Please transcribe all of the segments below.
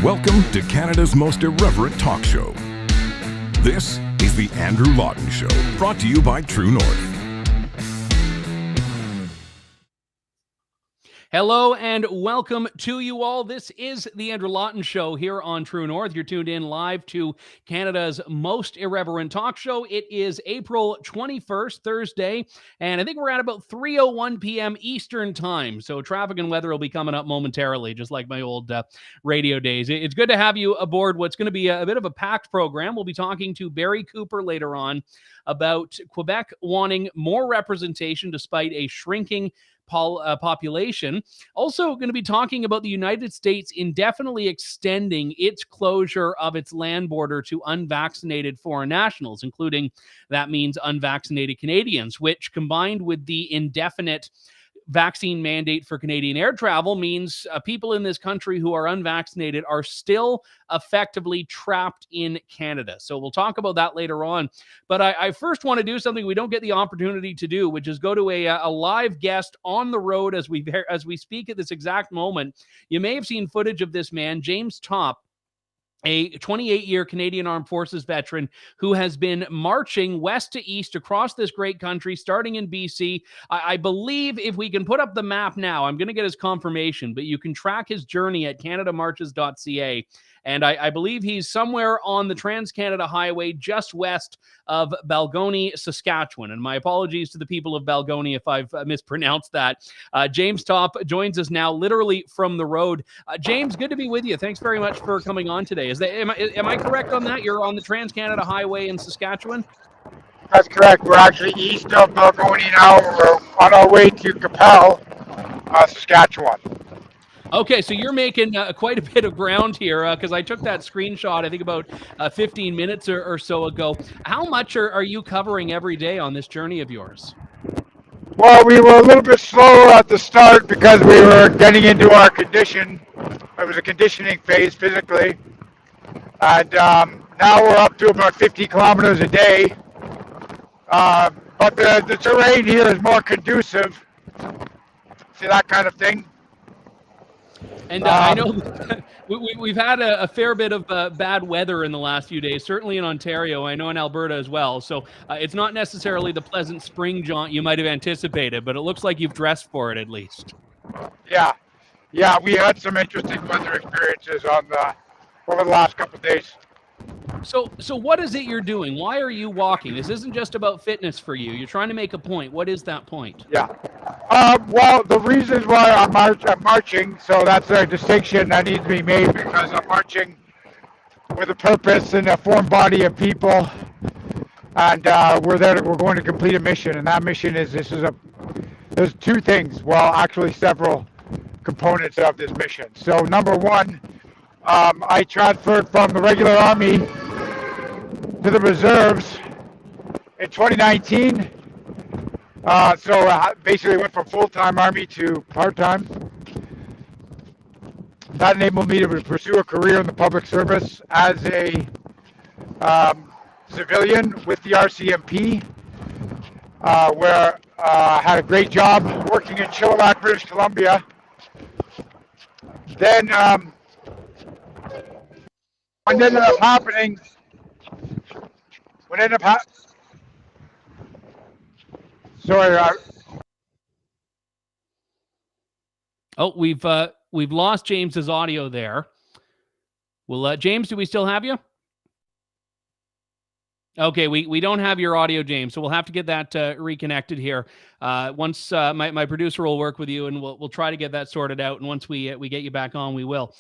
Welcome to Canada's most irreverent talk show. This is the Andrew Lawton Show, brought to you by True North. Hello and welcome to you all. This is the Andrew Lawton Show here on True North. You're tuned in live to Canada's most irreverent talk show. It is April 21st, Thursday, and I think we're at about 3:01 p.m. Eastern Time. So traffic and weather will be coming up momentarily, just like my old radio days. It's good to have you aboard what's going to be a bit of a packed program. We'll be talking to Barry Cooper later on about Quebec wanting more representation despite a shrinking population. Also going to be talking about the United States indefinitely extending its closure of its land border to unvaccinated foreign nationals, including that means unvaccinated Canadians, which combined with the indefinite vaccine mandate for Canadian air travel means people in this country who are unvaccinated are still effectively trapped in Canada. So we'll talk about that later on. But I first want to do something we don't get the opportunity to do, which is go to a live guest on the road as we speak at this exact moment. You may have seen footage of this man, James Topp, a 28-year Canadian Armed Forces veteran who has been marching west to east across this great country, starting in BC. I believe if we can put up the map now, I'm going to get his confirmation, but you can track his journey at canadamarches.ca. And I believe he's somewhere on the Trans-Canada Highway just west of Balgonie, Saskatchewan. And my apologies to the people of Balgonie if I've mispronounced that. James Topp joins us now literally from the road. James, good to be with you. Thanks very much for coming on today. Am I correct on that? You're on the Trans-Canada Highway in Saskatchewan? That's correct. We're actually east of Balgonie now. We're on our way to Capel, Saskatchewan. Okay, so you're making quite a bit of ground here because I took that screenshot, I think about 15 minutes or so ago. How much are you covering every day on this journey of yours? Well, we were a little bit slower at the start because we were getting into our condition. It was a conditioning phase physically. And now we're up to about 50 kilometers a day. But the terrain here is more conducive to that kind of thing. And I know we've had a fair bit of bad weather in the last few days, certainly in Ontario. I know in Alberta as well. So it's not necessarily the pleasant spring jaunt you might have anticipated, but it looks like you've dressed for it at least. Yeah, we had some interesting weather experiences over the last couple of days. So what is it you're doing? Why are you walking? This isn't just about fitness for you. You're trying to make a point. What is that point? Yeah. Well, the reasons why I'm marching, so that's a distinction that needs to be made because I'm marching with a purpose and a formed body of people, and we're going to complete a mission, and that mission is there's two things. Well, actually several components of this mission. So number one, I transferred from the regular army to the reserves in 2019. So basically went from full-time army to part-time. That enabled me to pursue a career in the public service as a civilian with the RCMP, where I had a great job working in Chilliwack, British Columbia. Then what ended up happening, We've lost James's audio there. Well, James, do we still have you? Okay, we don't have your audio, James, so we'll have to get that reconnected here. Once my producer will work with you, and we'll try to get that sorted out. And once we get you back on, we will.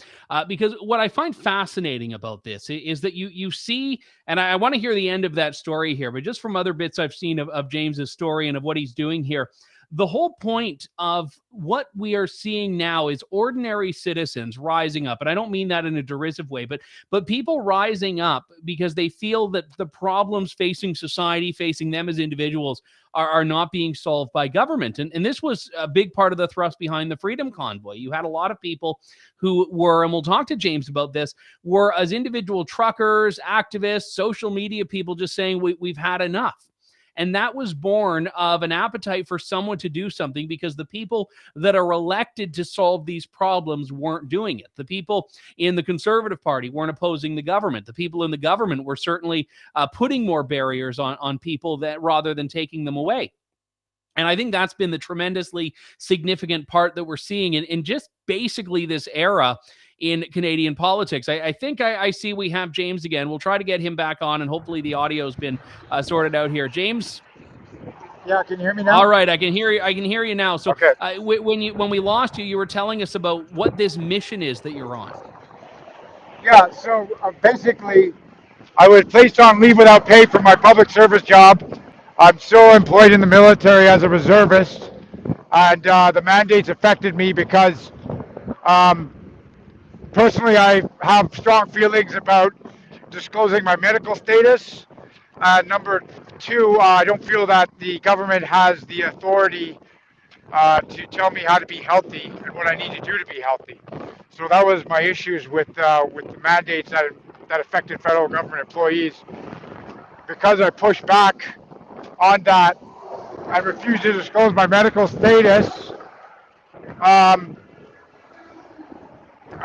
Because what I find fascinating about this is that you see, and I want to hear the end of that story here, but just from other bits I've seen of James's story and of what he's doing here, the whole point of what we are seeing now is ordinary citizens rising up. And I don't mean that in a derisive way, but people rising up because they feel that the problems facing society, facing them as individuals, are not being solved by government. And this was a big part of the thrust behind the Freedom Convoy. You had a lot of people who were, and we'll talk to James about this, were as individual truckers, activists, social media people just saying, we've had enough. And that was born of an appetite for someone to do something, because the people that are elected to solve these problems weren't doing it. The people in the Conservative Party weren't opposing the government. The people in the government were certainly putting more barriers on people that rather than taking them away. And I think that's been the tremendously significant part that we're seeing in just basically this era in Canadian politics. I think I see we have James again. We'll try to get him back on, and hopefully the audio's been sorted out here. James? Yeah, can you hear me now? All right, I can hear you. I can hear you now. So okay. When we lost you, you were telling us about what this mission is that you're on. Yeah, so basically, I was placed on leave without pay for my public service job. I'm still employed in the military as a reservist, and the mandates affected me because personally I have strong feelings about disclosing my medical status. Number two, I don't feel that the government has the authority to tell me how to be healthy and what I need to do to be healthy. So that was my issues with the mandates that affected federal government employees. Because I pushed back on that and refused to disclose my medical status, I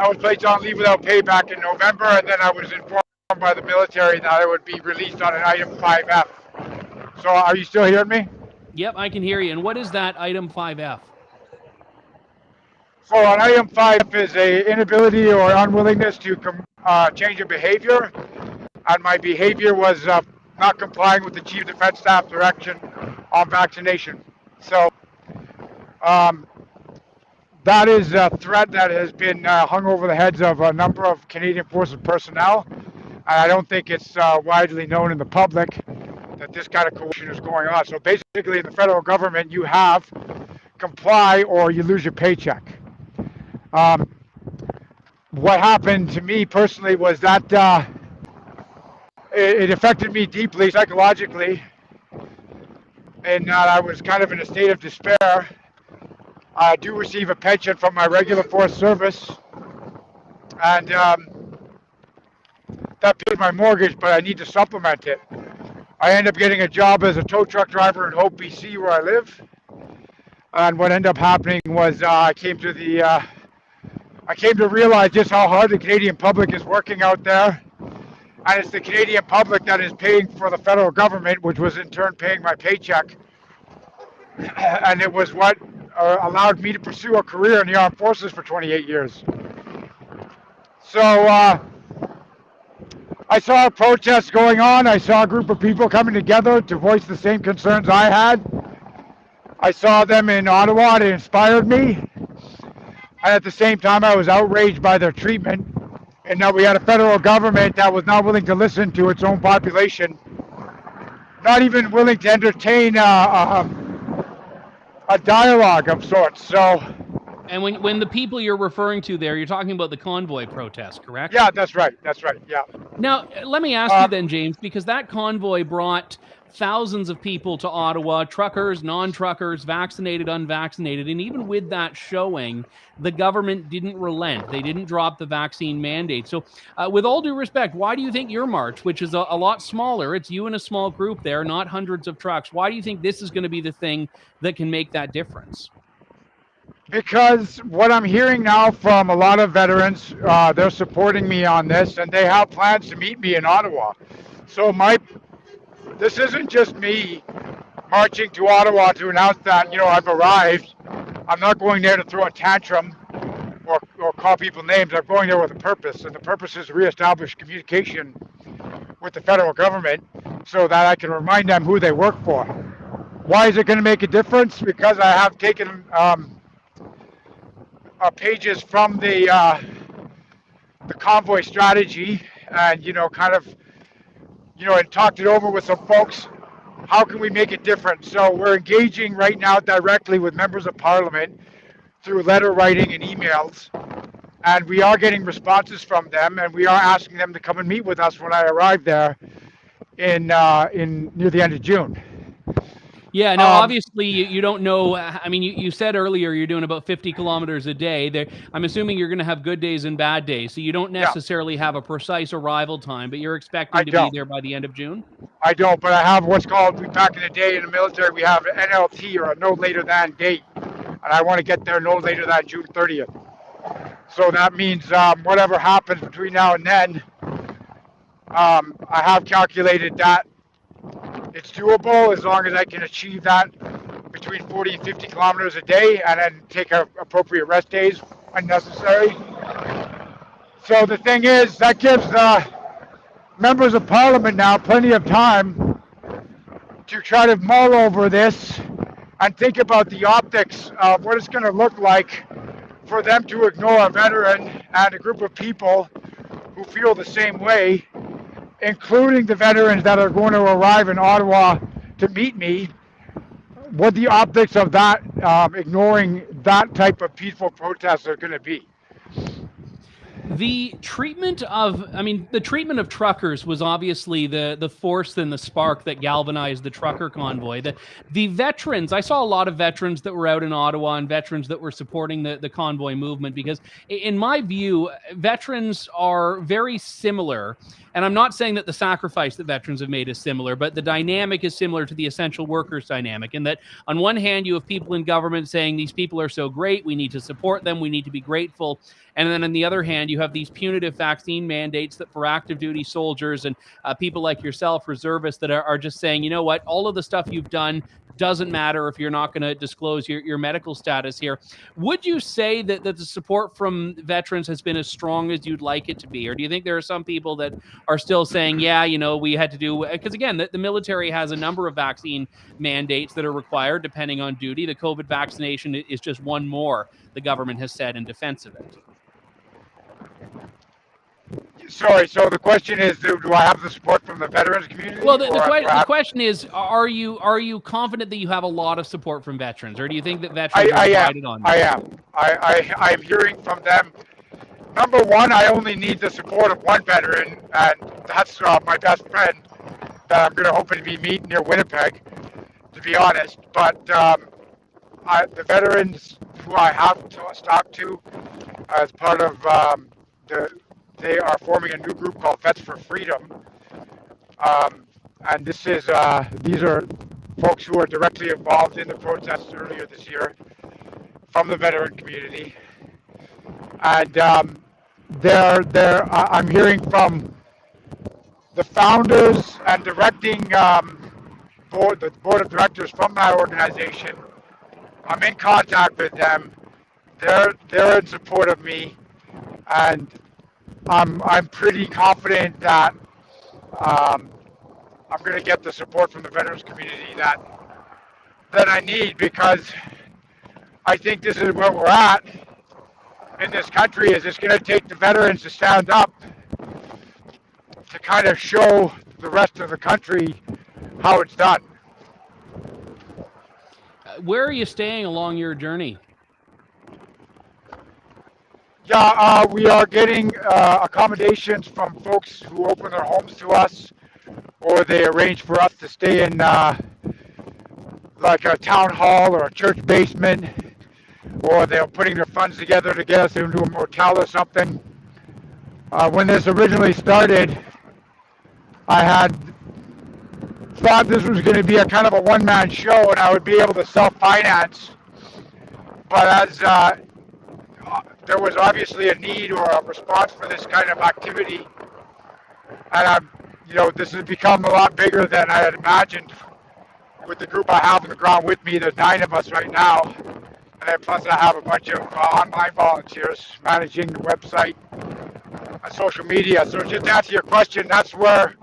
was placed on leave without pay back in November, and then I was informed by the military that I would be released on an item 5F. So are you still hearing me? Yep, I can hear you. And what is that item 5F? So an item 5 is a inability or unwillingness to change a behavior, and my behavior was not complying with the Chief of Defense Staff direction on vaccination. So that is a threat that has been hung over the heads of a number of Canadian Forces personnel, and I don't think it's widely known in the public that this kind of coercion is going on. So basically, in the federal government, you have comply or you lose your paycheck. What happened to me personally was that it affected me deeply psychologically, and I was kind of in a state of despair. I do receive a pension from my regular force service, and that pays my mortgage, but I need to supplement it. I end up getting a job as a tow truck driver in Hope, BC, where I live. And what ended up happening was I came to realize just how hard the Canadian public is working out there. And it's the Canadian public that is paying for the federal government, which was in turn paying my paycheck. And it was what allowed me to pursue a career in the armed forces for 28 years. So I saw protests going on. I saw a group of people coming together to voice the same concerns I had. I saw them in Ottawa. It inspired me. And at the same time, I was outraged by their treatment, and that we had a federal government that was not willing to listen to its own population, not even willing to entertain a dialogue of sorts. So, and when the people you're referring to there, you're talking about the convoy protest, correct? Yeah, that's right. That's right. Yeah. Now, let me ask you then, James, because that convoy brought thousands of people to Ottawa, truckers, non-truckers, vaccinated, unvaccinated, and even with that showing, the government didn't relent. They didn't drop the vaccine mandate. So with all due respect, why do you think your march, which is a lot smaller, it's you and a small group there, not hundreds of trucks, why do you think this is going to be the thing that can make that difference? Because what I'm hearing now from a lot of veterans, they're supporting me on this, and they have plans to meet me in Ottawa. So this isn't just me marching to Ottawa to announce that, I've arrived. I'm not going there to throw a tantrum or call people names. I'm going there with a purpose, and the purpose is to reestablish communication with the federal government so that I can remind them who they work for. Why is it going to make a difference? Because I have taken pages from the convoy strategy and, and talked it over with some folks. How can we make it different? So we're engaging right now directly with members of parliament through letter writing and emails. And we are getting responses from them, and we are asking them to come and meet with us when I arrive there in near the end of June. Yeah, no, obviously you don't know. I mean, you said earlier you're doing about 50 kilometers a day. There, I'm assuming you're going to have good days and bad days. So you don't Yeah, necessarily have a precise arrival time, but you're I expecting to be don't. there by the end of June? I don't, but I have what's called, back in the day in the military, we have an NLT, or a no later than date. And I want to get there no later than June 30th. So that means whatever happens between now and then, I have calculated that it's doable as long as I can achieve that between 40 and 50 kilometers a day, and then take appropriate rest days when necessary. So the thing is, that gives members of parliament now plenty of time to try to mull over this and think about the optics of what it's going to look like for them to ignore a veteran and a group of people who feel the same way, including the veterans that are going to arrive in Ottawa to meet me. What the optics of that, ignoring that type of peaceful protest are going to be. The treatment of truckers was obviously the force and the spark that galvanized the trucker convoy. The veterans, I saw a lot of veterans that were out in Ottawa and veterans that were supporting the convoy movement, because in my view, veterans are very similar. And I'm not saying that the sacrifice that veterans have made is similar, but the dynamic is similar to the essential workers dynamic. In that, on one hand, you have people in government saying these people are so great, we need to support them, we need to be grateful. And then on the other hand, you have these punitive vaccine mandates that for active duty soldiers and people like yourself, reservists, that are just saying, you know what, all of the stuff you've done doesn't matter if you're not going to disclose your medical status here. Would you say that the support from veterans has been as strong as you'd like it to be? Or do you think there are some people that are still saying, yeah, you know, we had to do, because again, the military has a number of vaccine mandates that are required depending on duty. The COVID vaccination is just one more the government has said in defense of it. Sorry, so the question is, do I have the support from the veterans community? Well, the question is, are you confident that you have a lot of support from veterans, or do you think that veterans are divided on that? I am. I'm hearing from them. Number one, I only need the support of one veteran, and that's my best friend that I'm going to hopefully be meeting near Winnipeg, to be honest. But the veterans who I have talked to as part of they are forming a new group called Vets for Freedom, and these are folks who are directly involved in the protests earlier this year from the veteran community, and I'm hearing from the founders and directing the board of directors from that organization. I'm in contact with them. They're in support of me, and I'm pretty confident that I'm going to get the support from the veterans community that I need, because I think this is where we're at in this country. Is it's going to take the veterans to stand up to kind of show the rest of the country how it's done. Where are you staying along your journey? Yeah, we are getting accommodations from folks who open their homes to us, or they arrange for us to stay in like a town hall or a church basement, or they're putting their funds together to get us into a motel or something. When this originally started, I had thought this was going to be a kind of a one-man show and I would be able to self-finance. But as there was obviously a need or a response for this kind of activity, and this has become a lot bigger than I had imagined. With the group I have on the ground with me, there's 9 of us right now, and then plus I have a bunch of online volunteers managing the website and social media. So just to answer your question, that's where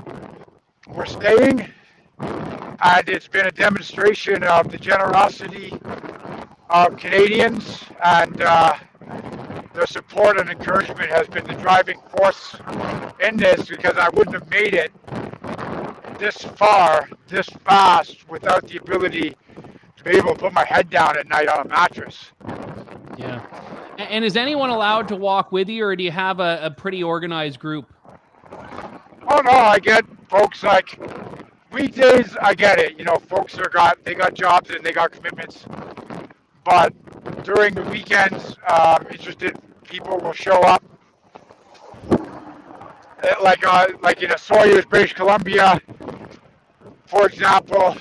we're staying, and it's been a demonstration of the generosity of Canadians, and their support and encouragement has been the driving force in this, because I wouldn't have made it this far, this fast, without the ability to be able to put my head down at night on a mattress. Yeah. And is anyone allowed to walk with you, or do you have a pretty organized group? Oh no, I get folks like weekdays, I get it. Folks they got jobs and they got commitments. But during the weekends, interested people will show up. Like in Sawyers, British Columbia, for example.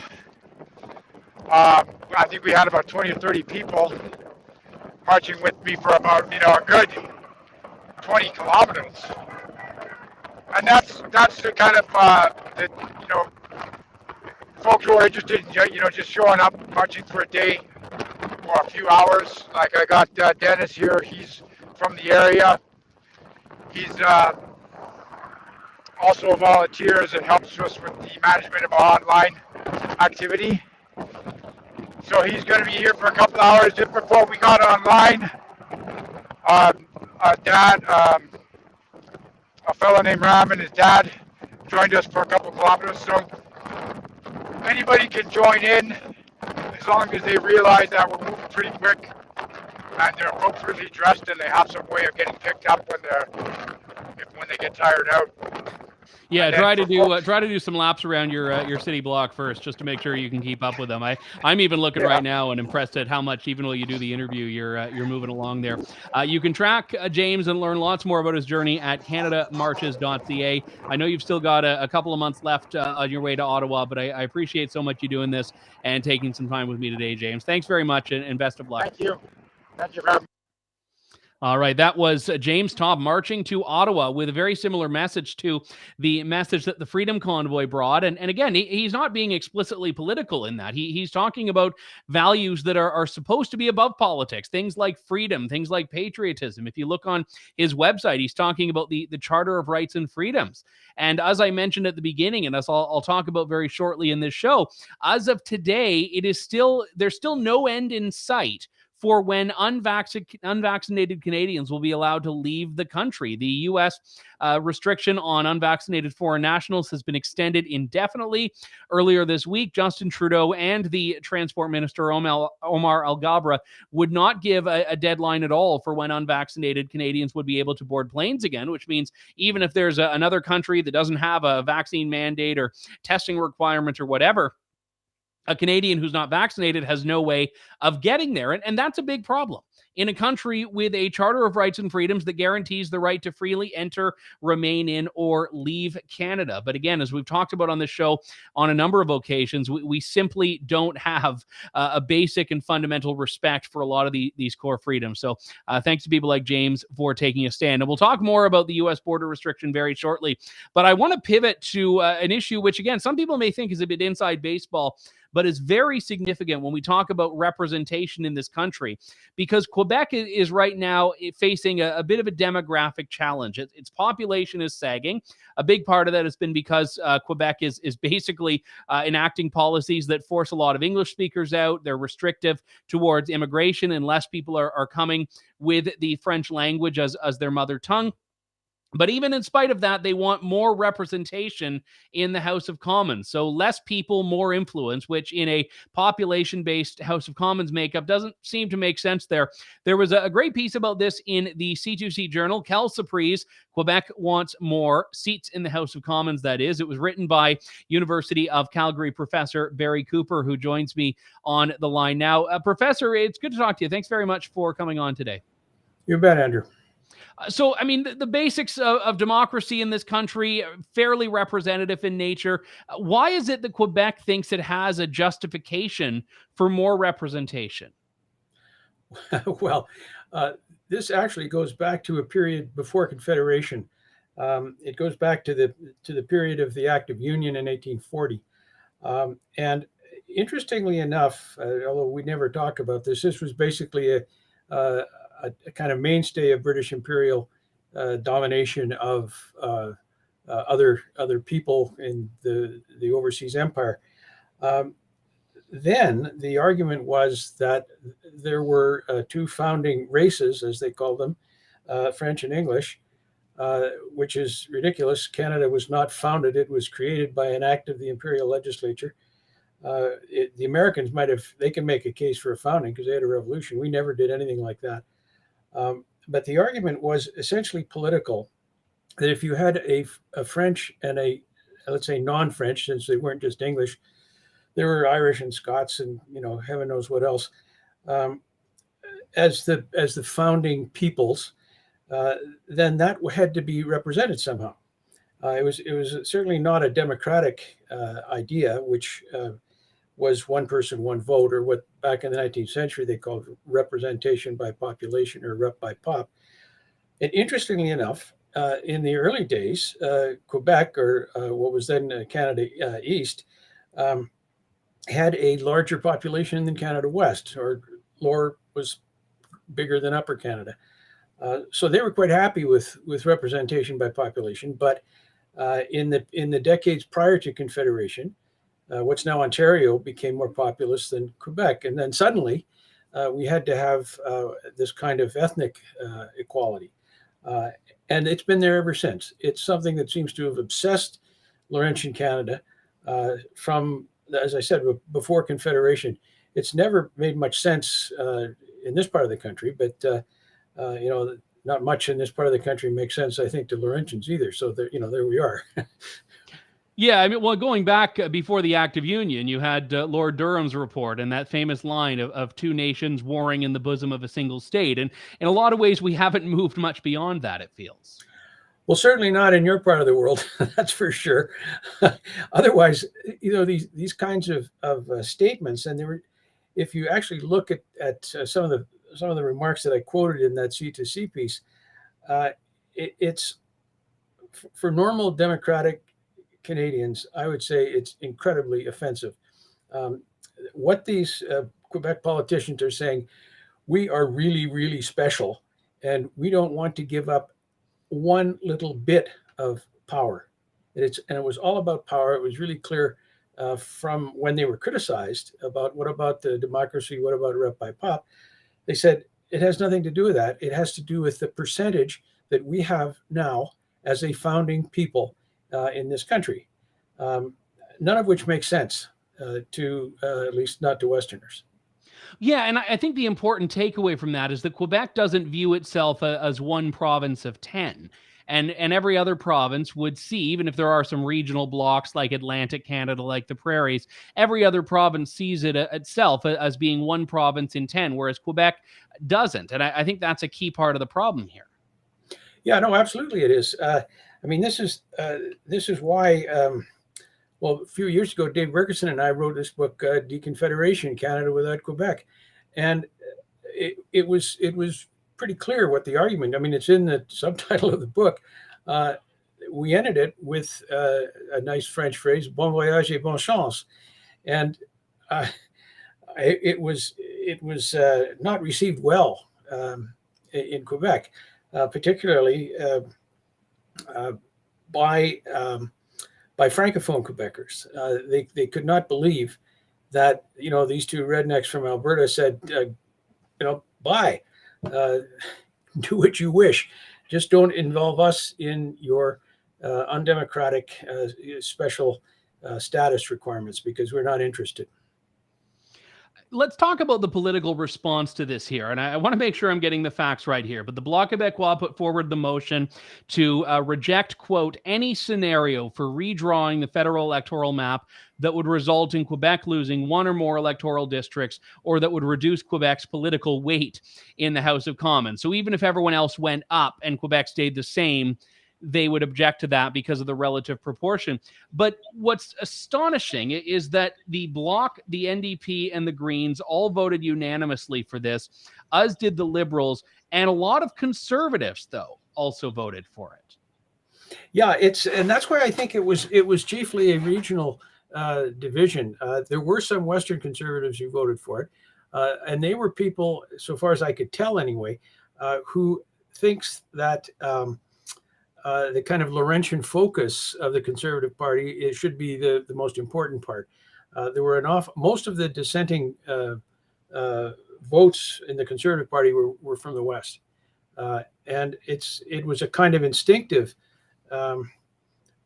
I think we had about 20 or 30 people marching with me for about a good 20 kilometers. And that's the kind of folks who are interested in just showing up, marching for a day or a few hours. Like I got Dennis here. He's from the area. He's also volunteers and helps us with the management of our online activity. So he's going to be here for a couple hours just before we got online. Dad, a fellow named Ram and his dad joined us for a couple kilometers. So anybody can join in as long as they realize that we're moving pretty quick and they're appropriately dressed and they have some way of getting picked up when they get tired out. Yeah, try to do some laps around your city block first, just to make sure you can keep up with them. I'm even looking right now and impressed at how much, even while you do the interview, you're moving along there. You can track James and learn lots more about his journey at CanadaMarches.ca. I know you've still got a couple of months left on your way to Ottawa, but I appreciate so much you doing this and taking some time with me today, James. Thanks very much, and best of luck. Thank you. Thank you for having me. All right, that was James Topp marching to Ottawa with a very similar message to the message that the Freedom Convoy brought. And again, he's not being explicitly political in that. He's talking about values that are supposed to be above politics, things like freedom, things like patriotism. If you look on his website, he's talking about the Charter of Rights and Freedoms. And as I mentioned at the beginning, and as I'll talk about very shortly in this show, as of today, there's still no end in sight for when unvaccinated Canadians will be allowed to leave the country. The U.S. Restriction on unvaccinated foreign nationals has been extended indefinitely. Earlier this week, Justin Trudeau and the Transport Minister, Omar Alghabra, would not give a deadline at all for when unvaccinated Canadians would be able to board planes again, which means even if there's another country that doesn't have a vaccine mandate or testing requirement or whatever, a Canadian who's not vaccinated has no way of getting there. And that's a big problem in a country with a Charter of Rights and Freedoms that guarantees the right to freely enter, remain in, or leave Canada. But again, as we've talked about on this show on a number of occasions, we simply don't have a basic and fundamental respect for a lot of these core freedoms. So thanks to people like James for taking a stand. And we'll talk more about the U.S. border restriction very shortly. But I want to pivot to an issue which, again, some people may think is a bit inside baseball, but is very significant when we talk about representation in this country, because Quebec is right now facing a bit of a demographic challenge. Its population is sagging. A big part of that has been because Quebec is basically enacting policies that force a lot of English speakers out. They're restrictive towards immigration, and less people are coming with the French language as their mother tongue. But even in spite of that, they want more representation in the House of Commons. So less people, more influence, which in a population-based House of Commons makeup doesn't seem to make sense there. There was a great piece about this in the C2C Journal. Cal Surprise, Quebec wants more seats in the House of Commons, that is. It was written by University of Calgary professor Barry Cooper, who joins me on the line now. Professor, it's good to talk to you. Thanks very much for coming on today. You bet, Andrew. So, I mean, the basics of democracy in this country are fairly representative in nature. Why is it that Quebec thinks it has a justification for more representation? Well, this actually goes back to a period before Confederation. It goes back to the period of the Act of Union in 1840. And interestingly enough, although we never talk about this was basically a kind of mainstay of British imperial domination of other people in the overseas empire. Then the argument was that there were two founding races, as they called them, French and English, which is ridiculous. Canada was not founded. It was created by an act of the imperial legislature. The Americans they can make a case for a founding because they had a revolution. We never did anything like that. But the argument was essentially political, that if you had a French and let's say non-French, since they weren't just English. There were Irish and Scots and, heaven knows what else. As the founding peoples, then that had to be represented somehow. It was certainly not a democratic idea, which was one person, one vote, or what back in the 19th century they called representation by population, or rep by pop. And interestingly enough, in the early days, Quebec, or what was then Canada East, had a larger population than Canada West, or Lower was bigger than Upper Canada. So they were quite happy with representation by population. But in the decades prior to Confederation, what's now Ontario became more populous than Quebec. And then suddenly we had to have this kind of ethnic equality. And it's been there ever since. It's something that seems to have obsessed Laurentian Canada from, as I said, before Confederation. It's never made much sense in this part of the country, but not much in this part of the country makes sense, I think, to Laurentians either. So there we are. Yeah, I mean, well, going back before the Act of Union, you had Lord Durham's report and that famous line of two nations warring in the bosom of a single state. And in a lot of ways, we haven't moved much beyond that, it feels. Well, certainly not in your part of the world, that's for sure. Otherwise, these kinds of statements, and if you actually look at some of the remarks that I quoted in that C2C piece, it's for normal democratic Canadians, I would say it's incredibly offensive. What these Quebec politicians are saying, we are really, really special, and we don't want to give up one little bit of power. And it was all about power. It was really clear from when they were criticized about what about the democracy, what about rep by pop. They said it has nothing to do with that. It has to do with the percentage that we have now as a founding people in this country, none of which makes sense to at least not to Westerners. Yeah, and I think the important takeaway from that is that Quebec doesn't view itself as one province of 10. And every other province would see, even if there are some regional blocks like Atlantic Canada, like the Prairies, every other province sees it itself as being one province in 10, whereas Quebec doesn't. And I think that's a key part of the problem here. Yeah, no, absolutely it is. I mean, this is why, a few years ago, Dave Bergerson and I wrote this book, Deconfederation, Canada Without Quebec. And it was pretty clear what the argument, I mean, it's in the subtitle of the book. We ended it with a nice French phrase, bon voyage et bonne chance. And it was not received well in Quebec, particularly by Francophone Quebecers. They could not believe that, these two rednecks from Alberta said, bye, do what you wish. Just don't involve us in your undemocratic special status requirements, because we're not interested. Let's talk about the political response to this here. And I want to make sure I'm getting the facts right here. But the Bloc Québécois put forward the motion to reject, quote, any scenario for redrawing the federal electoral map that would result in Quebec losing one or more electoral districts, or that would reduce Quebec's political weight in the House of Commons. So even if everyone else went up and Quebec stayed the same, they would object to that because of the relative proportion. But what's astonishing is that the Bloc, the NDP, and the Greens all voted unanimously for this, as did the Liberals, and a lot of Conservatives, though, also voted for it. Yeah, and that's why I think it was chiefly a regional division. There were some Western Conservatives who voted for it, and they were people, so far as I could tell anyway, who thinks that the kind of Laurentian focus of the Conservative Party, it should be the most important part. There were most of the dissenting votes in the Conservative Party were from the West, and it was a kind of instinctive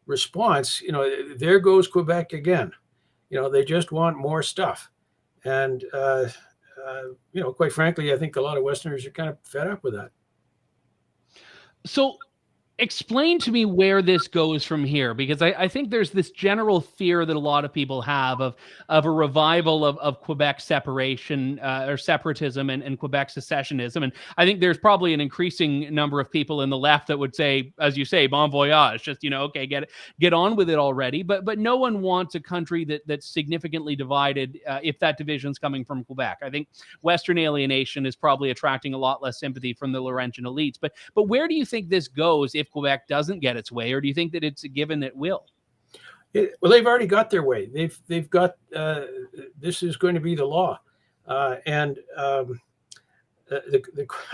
response. There goes Quebec again. They just want more stuff, and quite frankly, I think a lot of Westerners are kind of fed up with that. So Explain to me where this goes from here, because I think there's this general fear that a lot of people have of a revival of Quebec separation or separatism and Quebec secessionism. And I think there's probably an increasing number of people in the left that would say, as you say, bon voyage, just, okay, get on with it already. But no one wants a country that's significantly divided if that division's coming from Quebec. I think Western alienation is probably attracting a lot less sympathy from the Laurentian elites. But where do you think this goes if Quebec doesn't get its way, or do you think that it's a given it will? Well, they've already got their way. They've got this is going to be the law, and I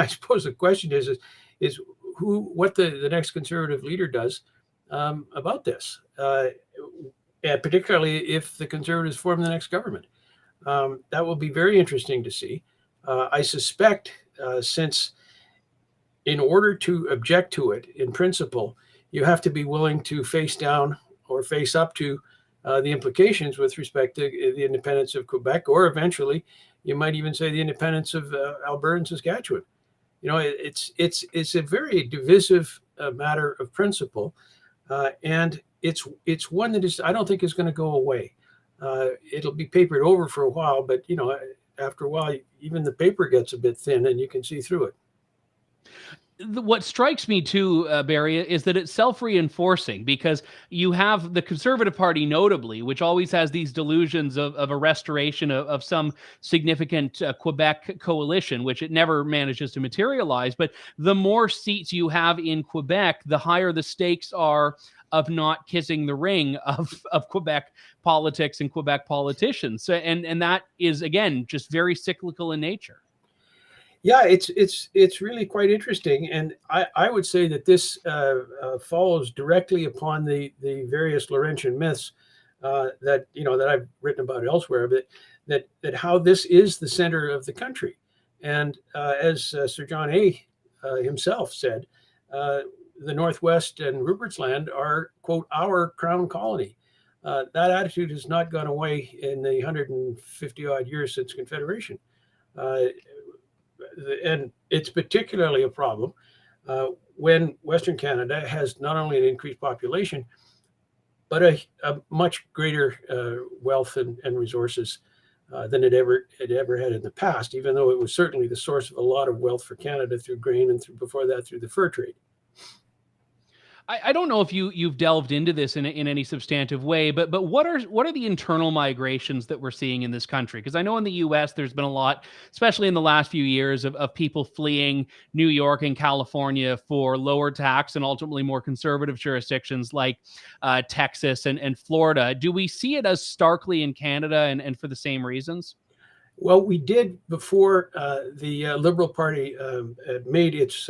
suppose the question is what the next Conservative leader does about this, and particularly if the Conservatives form the next government. That will be very interesting to see. I suspect since in order to object to it, in principle, you have to be willing to face down or face up to the implications with respect to the independence of Quebec, or eventually, you might even say the independence of Alberta and Saskatchewan. It's a very divisive matter of principle, and it's one that I don't think is going to go away. It'll be papered over for a while, but after a while, even the paper gets a bit thin, and you can see through it. What strikes me too, Barry, is that it's self-reinforcing, because you have the Conservative Party, notably, which always has these delusions of a restoration of some significant Quebec coalition, which it never manages to materialize. But the more seats you have in Quebec, the higher the stakes are of not kissing the ring of Quebec politics and Quebec politicians. So, and that is, again, just very cyclical in nature. Yeah, it's really quite interesting, and I would say that this follows directly upon the various Laurentian myths that I've written about elsewhere, but that how this is the center of the country, and as Sir John A. Himself said, the Northwest and Rupert's Land are, quote, our crown colony. That attitude has not gone away in the 150 odd years since Confederation. And it's particularly a problem when Western Canada has not only an increased population, but a much greater wealth and resources than it ever had in the past, even though it was certainly the source of a lot of wealth for Canada through grain and before that through the fur trade. I don't know if you've delved into this in any substantive way, but what are the internal migrations that we're seeing in this country? Because I know in the U.S. there's been a lot, especially in the last few years, of people fleeing New York and California for lower tax and ultimately more conservative jurisdictions like Texas and Florida. Do we see it as starkly in Canada and for the same reasons? Well, we did before the Liberal Party made its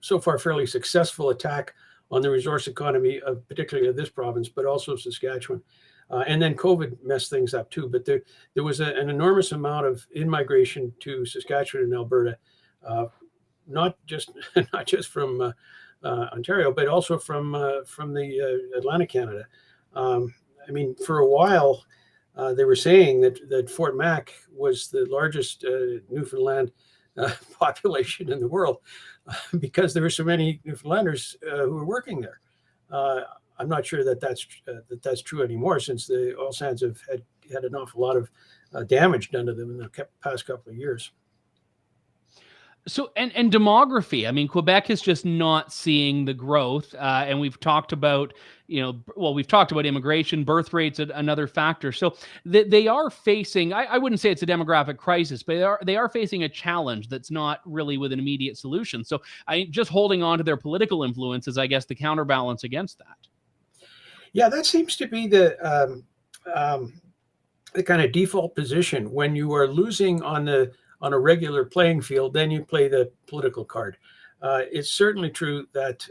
so far fairly successful attack on the resource economy of particularly of this province, but also Saskatchewan. And then COVID messed things up too. But there was an enormous amount of in-migration to Saskatchewan and Alberta, not just from Ontario, but also from the Atlantic Canada. I mean, for a while, they were saying that Fort Mac was the largest Newfoundland population in the world because there were so many Newfoundlanders who were working there. I'm not sure that's true anymore, since the oil sands have had an awful lot of damage done to them in the past couple of years. So, and demography, I mean, Quebec is just not seeing the growth. And we've talked about, we've talked about immigration, birth rates, another factor. So they are facing, I wouldn't say it's a demographic crisis, but they are facing a challenge that's not really with an immediate solution. So just holding on to their political influence is, I guess, the counterbalance against that. Yeah, that seems to be the kind of default position when you are losing on a regular playing field. Then you play the political card. It's certainly true that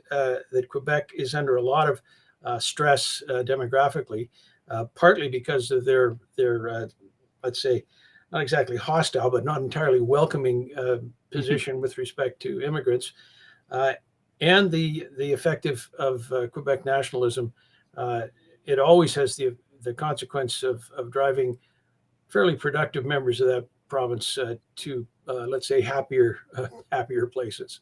Quebec is under a lot of stress demographically, partly because of their let's say, not exactly hostile, but not entirely welcoming position with respect to immigrants, and the effect of Quebec nationalism. It always has the consequence of driving fairly productive members of that province to let's say happier places.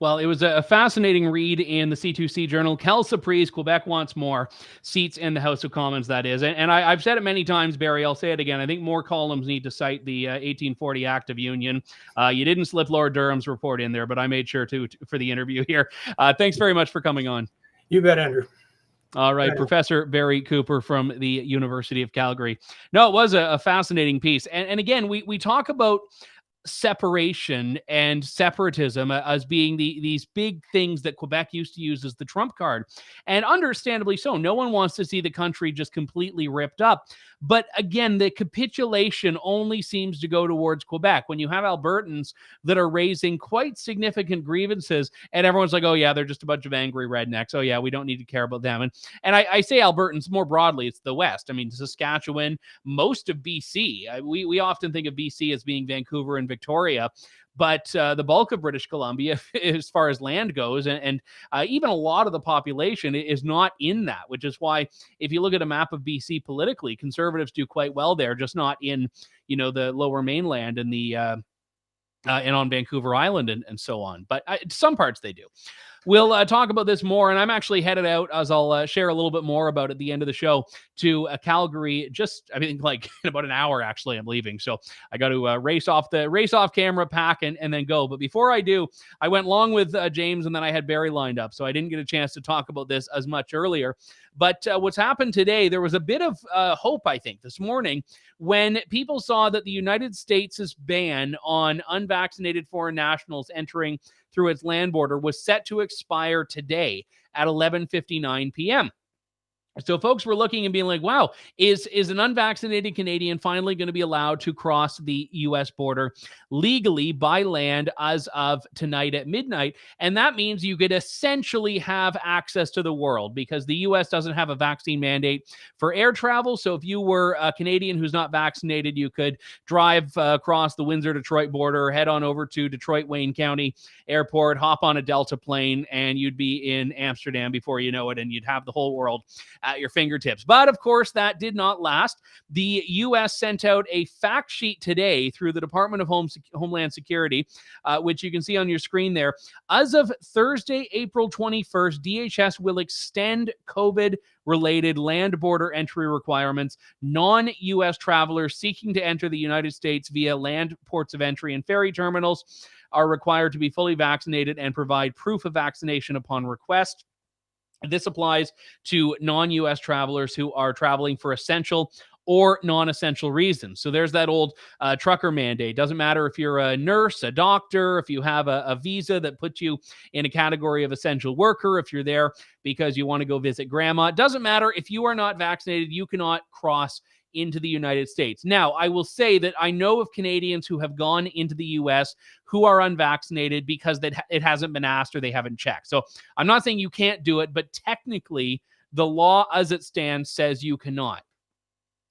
Well, it was a fascinating read in the C2C journal. Quelle surprise, Quebec wants more seats in the House of Commons, that is. And I've said it many times, Barry, I'll say it again. I think more columns need to cite the 1840 Act of Union. You didn't slip Lord Durham's report in there, but I made sure to for the interview here. Thanks very much for coming on. You bet, Andrew. All right, Professor Barry Cooper from the University of Calgary. No, it was a fascinating piece. And again, we talk about separation and separatism as being these big things that Quebec used to use as the trump card. And understandably so. No one wants to see the country just completely ripped up. But again, the capitulation only seems to go towards Quebec. When you have Albertans that are raising quite significant grievances, and everyone's like, oh yeah, they're just a bunch of angry rednecks. Oh yeah, we don't need to care about them. And I say Albertans more broadly, it's the West. I mean, Saskatchewan, most of BC. We often think of BC as being Vancouver and Victoria, but the bulk of British Columbia, as far as land goes, and even a lot of the population is not in that, which is why if you look at a map of BC politically, Conservatives do quite well there, just not in, the lower mainland and the and on Vancouver Island and so on. But some parts they do. We'll talk about this more, and I'm actually headed out, as I'll share a little bit more about at the end of the show, to Calgary. I think like in about an hour, actually, I'm leaving. So I got to race off camera, pack, and then go. But before I do, I went long with James, and then I had Barry lined up. So I didn't get a chance to talk about this as much earlier. But what's happened today, there was a bit of hope, I think, this morning when people saw that the United States' ban on unvaccinated foreign nationals entering through its land border was set to expire today at 11:59 p.m. So folks were looking and being like, wow, is an unvaccinated Canadian finally going to be allowed to cross the U.S. border legally by land as of tonight at midnight? And that means you could essentially have access to the world because the U.S. doesn't have a vaccine mandate for air travel. So if you were a Canadian who's not vaccinated, you could drive across the Windsor-Detroit border, head on over to Detroit-Wayne County Airport, hop on a Delta plane, and you'd be in Amsterdam before you know it, and you'd have the whole world at your fingertips. But of course, that did not last. The U.S. sent out a fact sheet today through the Department of Homeland Security, which you can see on your screen there. As of Thursday, April 21st, DHS will extend COVID-related land border entry requirements. Non-U.S. travelers seeking to enter the United States via land ports of entry and ferry terminals are required to be fully vaccinated and provide proof of vaccination upon request. This applies to non-U.S. travelers who are traveling for essential or non-essential reasons. So there's that old trucker mandate. Doesn't matter if you're a nurse, a doctor, if you have a visa that puts you in a category of essential worker, if you're there because you want to go visit grandma. It doesn't matter if you are not vaccinated, you cannot cross into the United States. Now, I will say that I know of Canadians who have gone into the U.S. who are unvaccinated because it hasn't been asked or they haven't checked. So I'm not saying you can't do it, but technically the law as it stands says you cannot.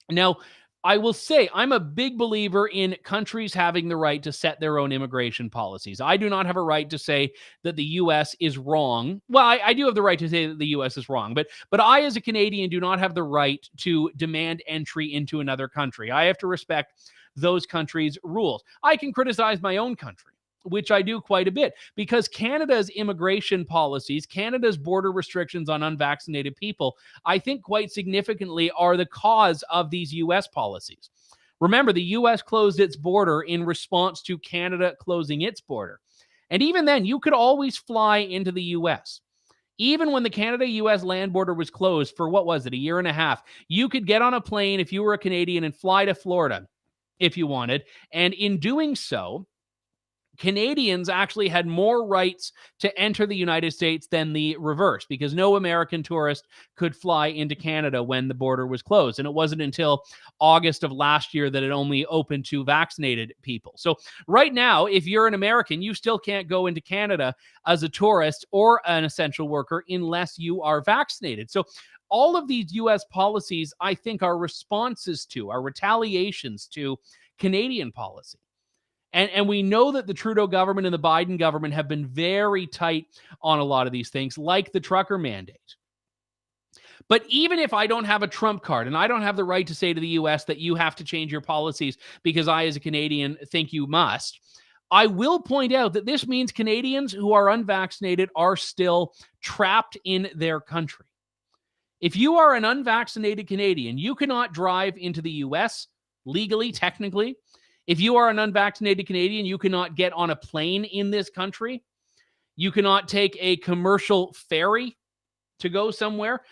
Now, I will say I'm a big believer in countries having the right to set their own immigration policies. I do not have a right to say that the U.S. is wrong. Well, I do have the right to say that the U.S. is wrong, but I, as a Canadian, do not have the right to demand entry into another country. I have to respect those countries' rules. I can criticize my own country, which I do quite a bit, because Canada's immigration policies, Canada's border restrictions on unvaccinated people, I think quite significantly are the cause of these U.S. policies. Remember, the U.S. closed its border in response to Canada closing its border. And even then, you could always fly into the U.S. Even when the Canada-U.S. land border was closed for, what was it, a year and a half, you could get on a plane if you were a Canadian and fly to Florida if you wanted. And in doing so, Canadians actually had more rights to enter the United States than the reverse, because no American tourist could fly into Canada when the border was closed. And it wasn't until August of last year that it only opened to vaccinated people. So right now, if you're an American, you still can't go into Canada as a tourist or an essential worker unless you are vaccinated. So all of these U.S. policies, I think, are responses to, are retaliations to Canadian policy. And we know that the Trudeau government and the Biden government have been very tight on a lot of these things, like the trucker mandate. But even if I don't have a Trump card and I don't have the right to say to the U.S. that you have to change your policies because I, as a Canadian, think you must, I will point out that this means Canadians who are unvaccinated are still trapped in their country. If you are an unvaccinated Canadian, you cannot drive into the U.S. legally, technically. If you are an unvaccinated Canadian, you cannot get on a plane in this country. You cannot take a commercial ferry to go somewhere.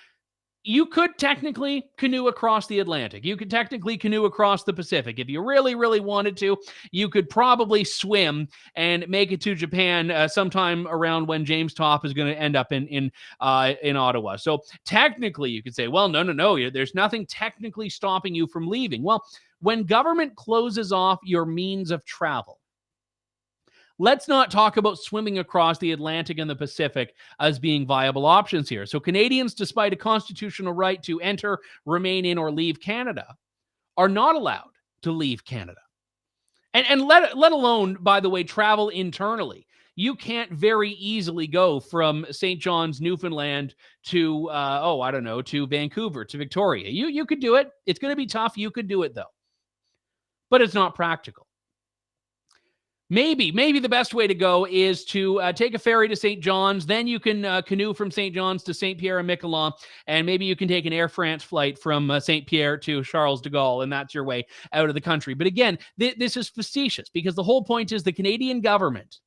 You could technically canoe across the Atlantic. You could technically canoe across the Pacific. If you really, really wanted to, you could probably swim and make it to Japan sometime around when James Topp is going to end up in Ottawa. So technically, you could say, well, no. There's nothing technically stopping you from leaving. Well, when government closes off your means of travel, let's not talk about swimming across the Atlantic and the Pacific as being viable options here. So Canadians, despite a constitutional right to enter, remain in, or leave Canada, are not allowed to leave Canada. And let alone, by the way, travel internally. You can't very easily go from St. John's, Newfoundland to, to Vancouver, to Victoria. You could do it. It's going to be tough. You could do it, though. But it's not practical. Maybe the best way to go is to take a ferry to St. John's. Then you can canoe from St. John's to St. Pierre and Miquelon. And maybe you can take an Air France flight from St. Pierre to Charles de Gaulle, and that's your way out of the country. But again, this is facetious, because the whole point is the Canadian government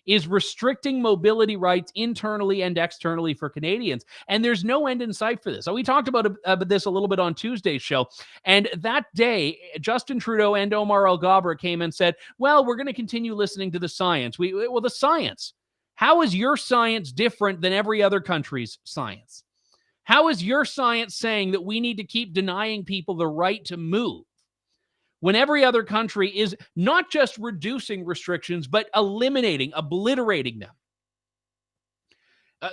is restricting mobility rights internally and externally for Canadians. And there's no end in sight for this. So we talked about this a little bit on Tuesday's show. And that day, Justin Trudeau and Omar El-Gabra came and said, well, we're going to continue listening to the science. Well, the science. How is your science different than every other country's science? How is your science saying that we need to keep denying people the right to move when every other country is not just reducing restrictions, but obliterating them?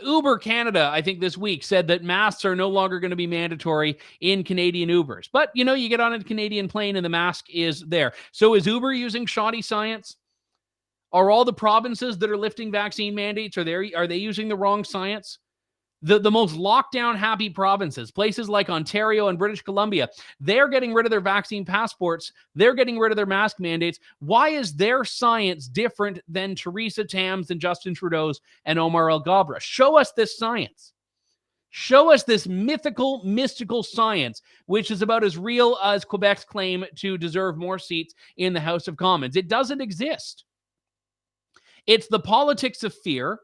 Uber Canada, I think this week, said that masks are no longer going to be mandatory in Canadian Ubers. But, you get on a Canadian plane and the mask is there. So is Uber using shoddy science? Are all the provinces that are lifting vaccine mandates, are they using the wrong science? The most lockdown-happy provinces, places like Ontario and British Columbia, they're getting rid of their vaccine passports. They're getting rid of their mask mandates. Why is their science different than Theresa Tam's and Justin Trudeau's and Omar El-Gabra? Show us this science. Show us this mystical science, which is about as real as Quebec's claim to deserve more seats in the House of Commons. It doesn't exist. It's the politics of fear.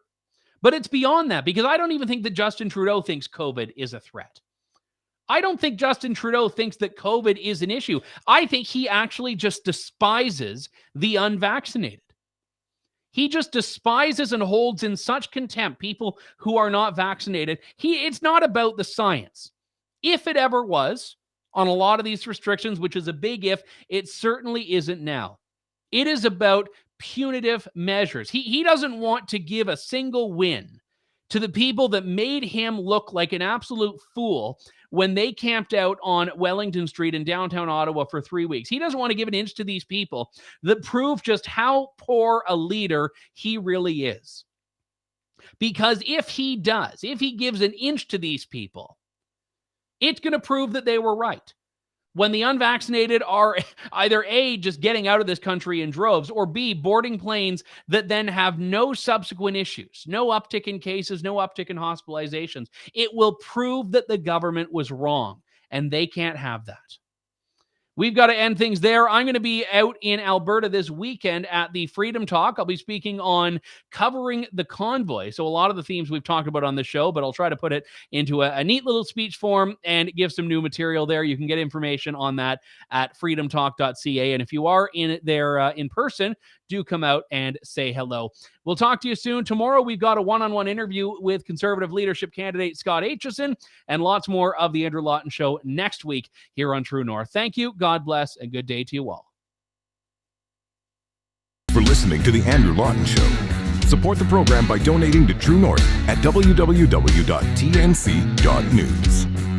But it's beyond that, because I don't even think that Justin Trudeau thinks COVID is a threat. I don't think Justin Trudeau thinks that COVID is an issue. I think he actually just despises the unvaccinated. He just despises and holds in such contempt people who are not vaccinated. It's not about the science. If it ever was, on a lot of these restrictions, which is a big if, it certainly isn't now. It is about punitive measures. He doesn't want to give a single win to the people that made him look like an absolute fool when they camped out on Wellington Street in downtown Ottawa for 3 weeks. He doesn't want to give an inch to these people that prove just how poor a leader he really is. Because if he gives an inch to these people, it's going to prove that they were right. When the unvaccinated are either A, just getting out of this country in droves, or B, boarding planes that then have no subsequent issues, no uptick in cases, no uptick in hospitalizations, it will prove that the government was wrong, and they can't have that. We've got to end things there. I'm going to be out in Alberta this weekend at the Freedom Talk. I'll be speaking on covering the convoy. So a lot of the themes we've talked about on the show, but I'll try to put it into a neat little speech form and give some new material there. You can get information on that at freedomtalk.ca. And if you are in there in person, do come out and say hello. We'll talk to you soon. Tomorrow, we've got a one-on-one interview with Conservative leadership candidate Scott Aitchison, and lots more of the Andrew Lawton Show next week here on True North. Thank you. God bless, and good day to you all. For listening to the Andrew Lawton Show. Support the program by donating to True North at www.tnc.news.